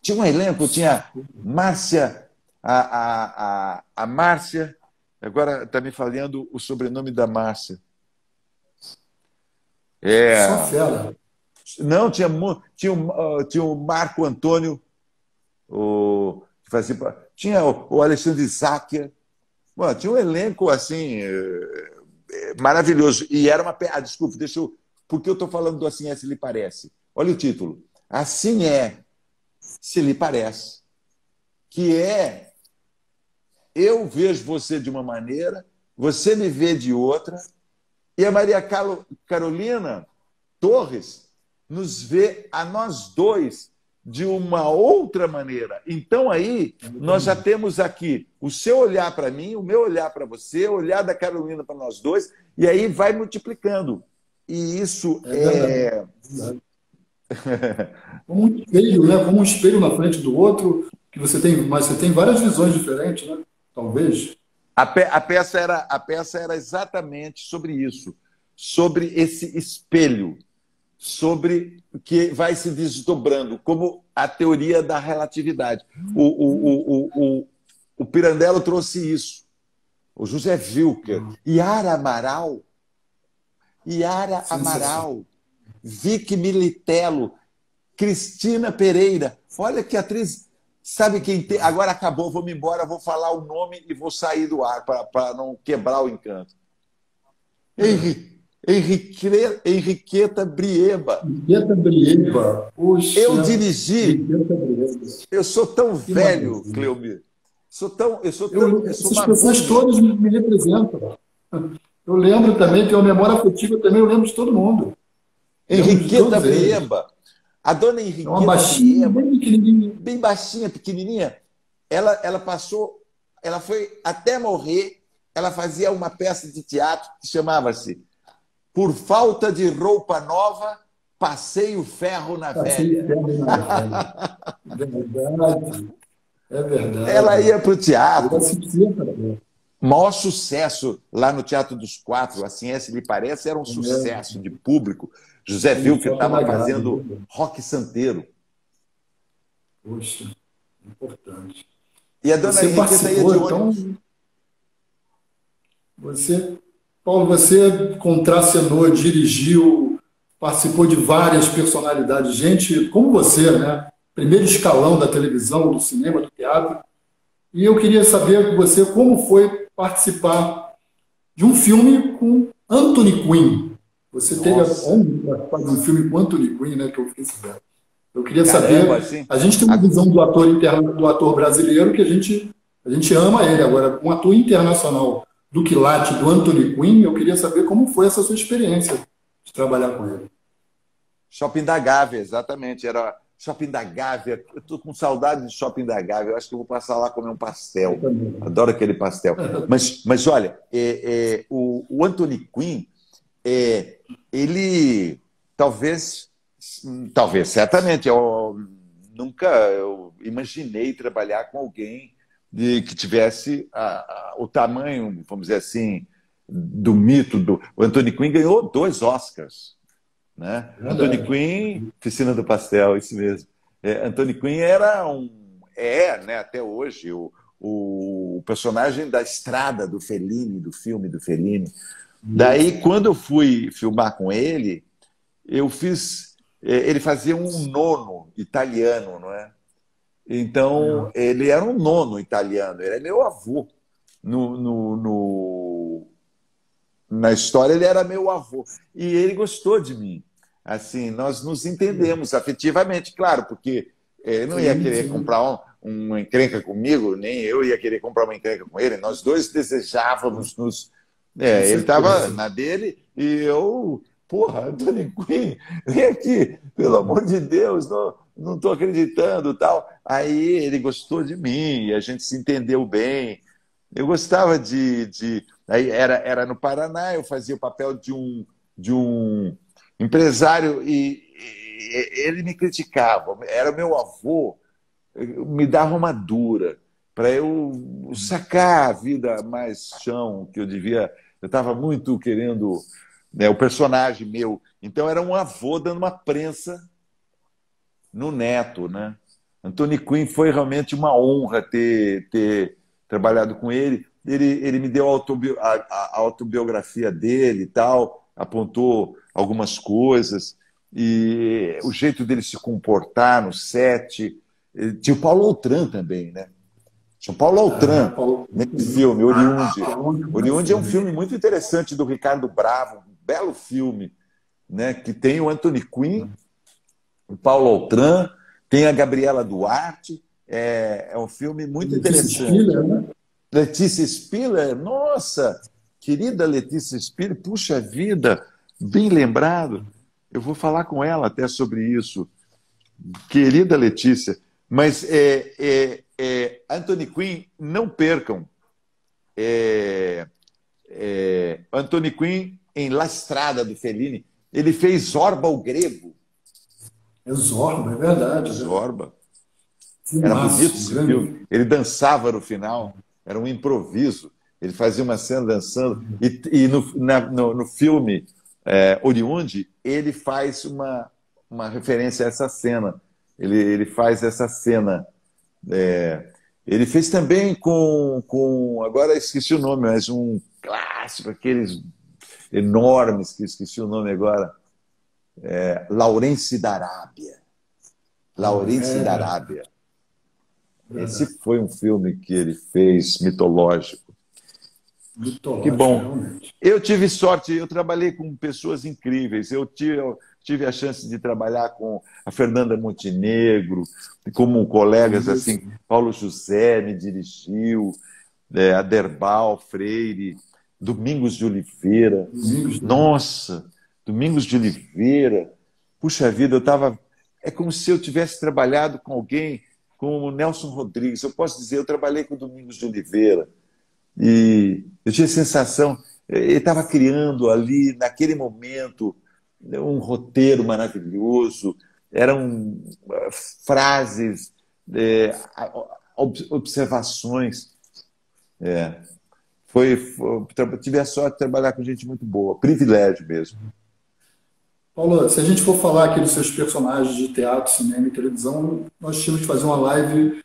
Tinha um elenco, tinha Márcia, a Márcia, agora está me falhando o sobrenome da Márcia. Só É, fera. não, tinha o Marco Antônio, que fazia, tinha o Alexandre Záquia. Bom, tinha um elenco assim maravilhoso. E era uma. Desculpe, deixa eu. Por que eu estou falando do Assim É Se Lhe Parece? Olha o título. Assim é se lhe parece. Que é eu vejo você de uma maneira, você me vê de outra, e a Maria Carolina Torres nos vê a nós dois de uma outra maneira. Então aí nós já temos aqui o seu olhar para mim, o meu olhar para você, o olhar da Carolina para nós dois, e aí vai multiplicando. E isso É verdade. Verdade. Como um espelho, né? Como um espelho na frente do outro, que você tem, mas você tem várias visões diferentes, né? Talvez. a peça era exatamente sobre isso, sobre esse espelho, sobre o que vai se desdobrando, como a teoria da relatividade. O Pirandello trouxe isso. O José Wilker, Yara Sensacional. Amaral, Vicky Militello, Cristina Pereira. Olha que atriz Sabe quem tem? Agora acabou, vou me embora, vou falar o nome e vou sair do ar para não quebrar o encanto. Henriqueta Brieba. Henriqueta Brieba. Puxa, Eu dirigi. Henriqueta Brieba. Eu sou tão Que velho, maravilha. Cleomir. Eu sou Essas uma pessoas múmia. todas me representam. Eu lembro também, tenho uma memória afetiva também, eu lembro de todo mundo. Lembro de Henriqueta todos eles. Brieba. A dona É uma Henriqueta baixinha, Brieba, bem pequenininha. bem baixinha, pequenininha, ela foi até morrer, ela fazia uma peça de teatro que chamava-se Por Falta de Roupa Nova, Passei o Ferro na Passei Velha. ferro na velha. É verdade. É Ela verdade. ia para o Eu teatro, assistia para ver. maior sucesso lá no Teatro dos Quatro, assim se lhe parece, era um sucesso de público. José Wilker estava fazendo Roque Santeiro. Poxa, importante. E a dona Você Henriqueta ia participou, de então, ônibus. Paulo, você contracenou, dirigiu, participou de várias personalidades, gente como você, né? Primeiro escalão da televisão, do cinema, do teatro. E eu queria saber de você como foi participar de um filme com Anthony Quinn. Você teve a Nossa, honra de fazer um filme com Anthony Quinn, né? Que eu fiquei sabendo. Eu queria caramba, saber. assim. A gente tem uma visão do ator interno, do ator brasileiro que a gente ama ele. Agora, um ator internacional do quilate do Anthony Quinn, eu queria saber como foi essa sua experiência de trabalhar com ele. Shopping da Gávea, exatamente. Era Shopping da Gávea. Eu estou com saudade de Shopping da Gávea. Eu acho que eu vou passar lá comer um pastel. Eu também. Adoro aquele pastel. Mas olha, o Anthony Quinn, ele certamente, eu nunca imaginei trabalhar com alguém que tivesse o tamanho, vamos dizer assim, do mito. O Anthony Quinn ganhou 2 Oscars. Né? Anthony Quinn, Piscina do Pastel, isso mesmo. Anthony Quinn né, até hoje, o personagem da estrada do Fellini, do filme do Fellini. Daí, quando eu fui filmar com ele, ele fazia um nono italiano, não é? Então, ele era um nono italiano, ele é meu avô. Na história, ele era meu avô. E ele gostou de mim. Assim, nós nos entendemos afetivamente, claro, porque ele não ia querer comprar uma encrenca comigo, nem eu ia querer comprar uma encrenca com ele. Nós dois desejávamos nos. Ele estava na dele e eu, porra, Anthony Quinn, vem aqui, pelo amor de Deus, não estou acreditando, tal. Aí ele gostou de mim e a gente se entendeu bem. Eu gostava aí era no Paraná, eu fazia o papel de um empresário e ele me criticava. Era meu avô, me dava uma dura para eu sacar a vida mais chão que eu devia. Eu estava muito querendo, né, o personagem meu. Então era um avô dando uma prensa no neto, né? Anthony Quinn foi realmente uma honra ter trabalhado com ele. Ele me deu a autobiografia dele e tal, apontou algumas coisas, e o jeito dele se comportar no set. Tinha o Paulo Outram também, né? Tinha o Paulo Outram nesse filme, Oriundi. Oriundi é um filme muito interessante do Ricardo Bravo, um belo filme, né? Que tem o Anthony Quinn, o Paulo Outram, tem a Gabriela Duarte. É um filme muito interessante. Spiller, né? Letícia Spiller, nossa, querida Letícia Spiller, puxa vida, bem lembrado. Eu vou falar com ela até sobre isso. Querida Letícia. Mas Anthony Quinn, não percam. Anthony Quinn em La Strada do Fellini. Ele fez Zorba o Grego. É Zorba, é verdade. Zorba. Era bonito esse filme. Ele dançava no final. Era um improviso. Ele fazia uma cena dançando. E no filme Oriundi, ele faz uma referência a essa cena. Ele faz essa cena. Ele fez também com. Agora esqueci o nome, mas um clássico, aqueles enormes, que esqueci o nome agora. Laurence da Arábia. Laurence da Arábia. Esse Verdade. foi um filme que ele fez mitológico. Que Mitológico, bom. realmente. Eu tive sorte, eu trabalhei com pessoas incríveis. Eu tive a chance de trabalhar com a Fernanda Montenegro, como colegas Isso. assim, Paulo José me dirigiu, Aderbal Freire, Domingos de Oliveira. Domingos, né? Nossa, Domingos de Oliveira. Puxa vida, eu estava. É como se eu tivesse trabalhado com alguém como o Nelson Rodrigues. Eu posso dizer, eu trabalhei com o Domingos de Oliveira. E eu tinha a sensação, ele estava criando ali, naquele momento, um roteiro maravilhoso, eram frases, observações. É, tive a sorte de trabalhar com gente muito boa, privilégio mesmo. Paulo, se a gente for falar aqui dos seus personagens de teatro, cinema e televisão, nós tínhamos que fazer uma live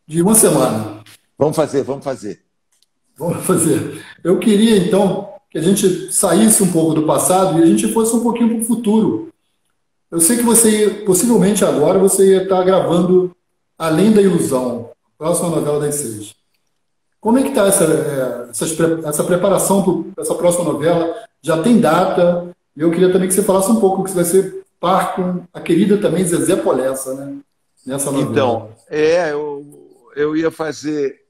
de uma semana. Vamos fazer, vamos fazer. Vamos fazer. Eu queria, então, que a gente saísse um pouco do passado e a gente fosse um pouquinho para o futuro. Eu sei que possivelmente agora, você ia estar gravando Além da Ilusão, a próxima novela das seis. Como é que está essa preparação para essa próxima novela? Já tem data? E eu queria também que você falasse um pouco, que você vai ser par com a querida também Zezé Polessa, né? Nessa Então, novela. eu ia fazer.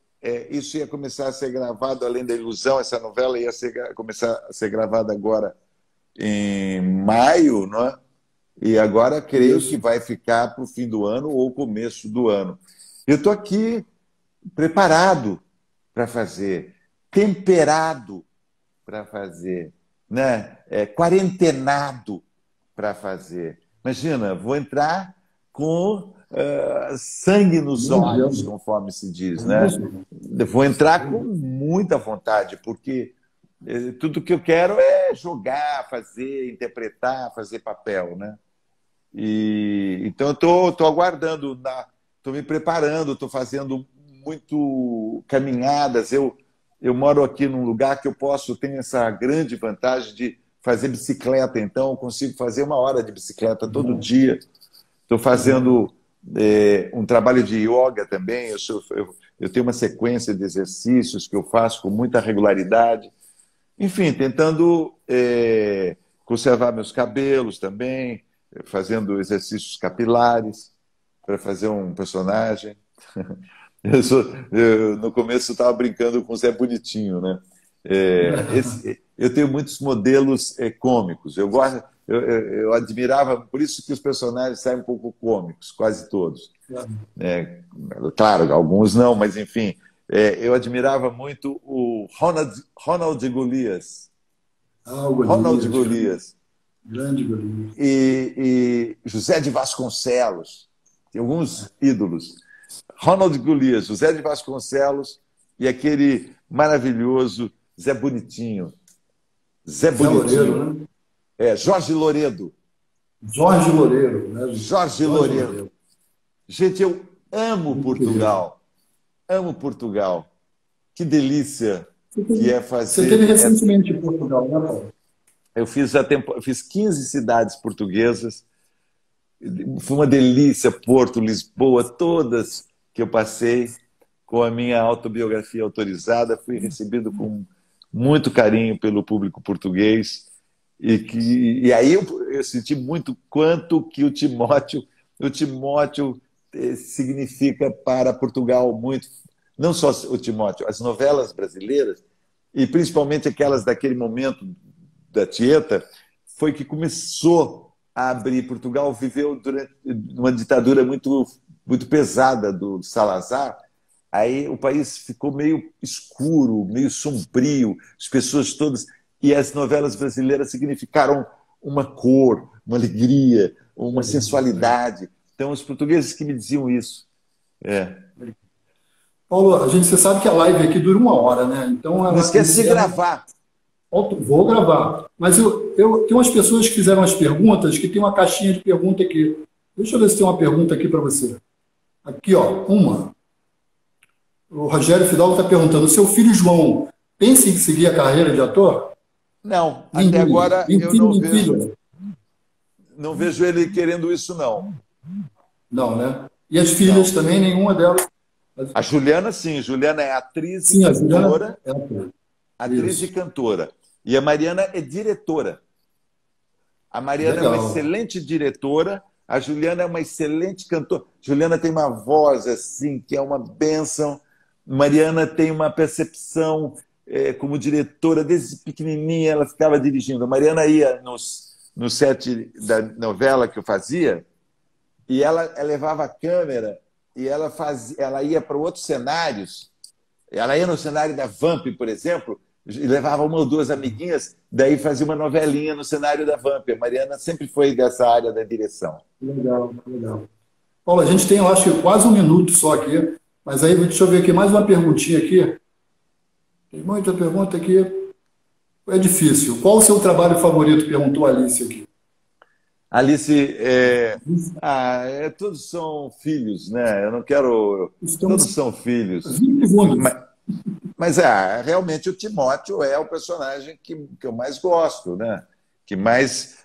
Isso ia começar a ser gravado, Além da Ilusão, essa novela começar a ser gravada agora em maio, não é? E agora creio que Isso. vai ficar para o fim do ano ou começo do ano. Eu estou aqui preparado para fazer, temperado para fazer, né? Quarentenado para fazer. Imagina, vou entrar com sangue nos olhos, Imagino. conforme se diz, né? Imagino. Vou entrar com muita vontade, porque tudo que eu quero é jogar, fazer, interpretar, fazer papel, né? Então eu estou aguardando, estou me preparando, estou fazendo muito caminhadas. Eu moro aqui num lugar que tenho essa grande vantagem de fazer bicicleta, então eu consigo fazer 1 hora de bicicleta todo Bom, dia. Estou bom. fazendo um trabalho de yoga também. Eu tenho uma sequência de exercícios que eu faço com muita regularidade. Enfim, tentando conservar meus cabelos também, fazendo exercícios capilares para fazer um personagem. No começo eu estava brincando com o Zé Bonitinho, né? Eu tenho muitos modelos cômicos. Eu admirava, por isso que os personagens saem um pouco cômicos, quase todos. É, claro, alguns não, mas enfim. Eu admirava muito o Ronald Golias. Ah, o Ronald Golias, Golias. grande Golias. E José de Vasconcelos. Tem alguns ídolos. Ronald Golias, José de Vasconcelos e aquele maravilhoso Zé Bonitinho. Zé Zé Bonitinho. Loureiro, né? Jorge Loredo. Jorge Loureiro, né? Jorge Jorge Loredo. Loureiro. Gente, eu amo Muito querido. Portugal. Amo Portugal. Que delícia que é Você teve fazer. recentemente em Portugal, né, Paulo? Eu fiz 15 cidades portuguesas. Foi uma delícia, Porto, Lisboa, todas que eu passei com a minha autobiografia autorizada. Fui recebido com muito carinho pelo público português. E aí eu senti muito quanto que o Timóteo significa para Portugal muito, não só o Timóteo, as novelas brasileiras, e principalmente aquelas daquele momento da Tieta, foi que começou a abrir. Portugal viveu durante uma ditadura muito, muito pesada do Salazar. Aí o país ficou meio escuro, meio sombrio, as pessoas todas. E as novelas brasileiras significaram uma cor, uma alegria, uma sensualidade. Então, os portugueses que me diziam isso. É. Paulo, você sabe que a live aqui dura 1 hora, né? Então Não ela esquece de encerra. gravar. Vou gravar. Mas tem umas pessoas que fizeram as perguntas, que tem uma caixinha de pergunta aqui. Deixa eu ver se tem uma pergunta aqui para você. Aqui, ó, uma. O Rogério Fidalgo está perguntando: seu filho João pensa em seguir a carreira de ator? Não, até Nem, agora nem eu filho, não nem vejo, filha? não vejo ele querendo isso, não. Não, né? E as Não. filhas também, nenhuma delas. A Juliana, sim. Juliana é atriz e Sim, a Juliana cantora. é atriz. Atriz e Isso. cantora. E a Mariana é diretora. A Mariana é uma Legal. excelente diretora, a Juliana é uma excelente cantora. Juliana tem uma voz assim, que é uma bênção. Mariana tem uma percepção como diretora, desde pequenininha ela ficava dirigindo. A Mariana ia no set da novela que eu fazia e ela levava a câmera e ela ia para outros cenários. Ela ia no cenário da Vamp, por exemplo, e levava uma ou duas amiguinhas, daí fazia uma novelinha no cenário da Vamp. A Mariana sempre foi dessa área da direção. Legal, legal. Paulo, a gente tem, eu acho que quase um minuto só aqui, mas aí deixa eu ver aqui mais uma perguntinha aqui. Tem muita pergunta aqui. É difícil. Qual o seu trabalho favorito? Perguntou a Alice aqui. Alice, todos são filhos, né? Eu não quero. Todos Estamos são filhos. 20 segundos. Mas realmente o Timóteo é o personagem que eu mais gosto, né? Que mais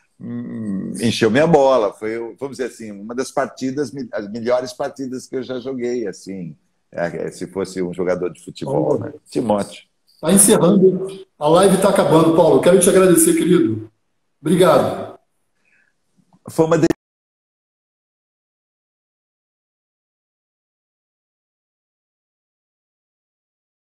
encheu minha bola. Foi, vamos dizer assim, uma das partidas, as melhores partidas que eu já joguei, assim, se fosse um jogador de futebol, né? Timóteo. Está encerrando. A live está acabando, Paulo. Quero te agradecer, querido. Obrigado. Foi uma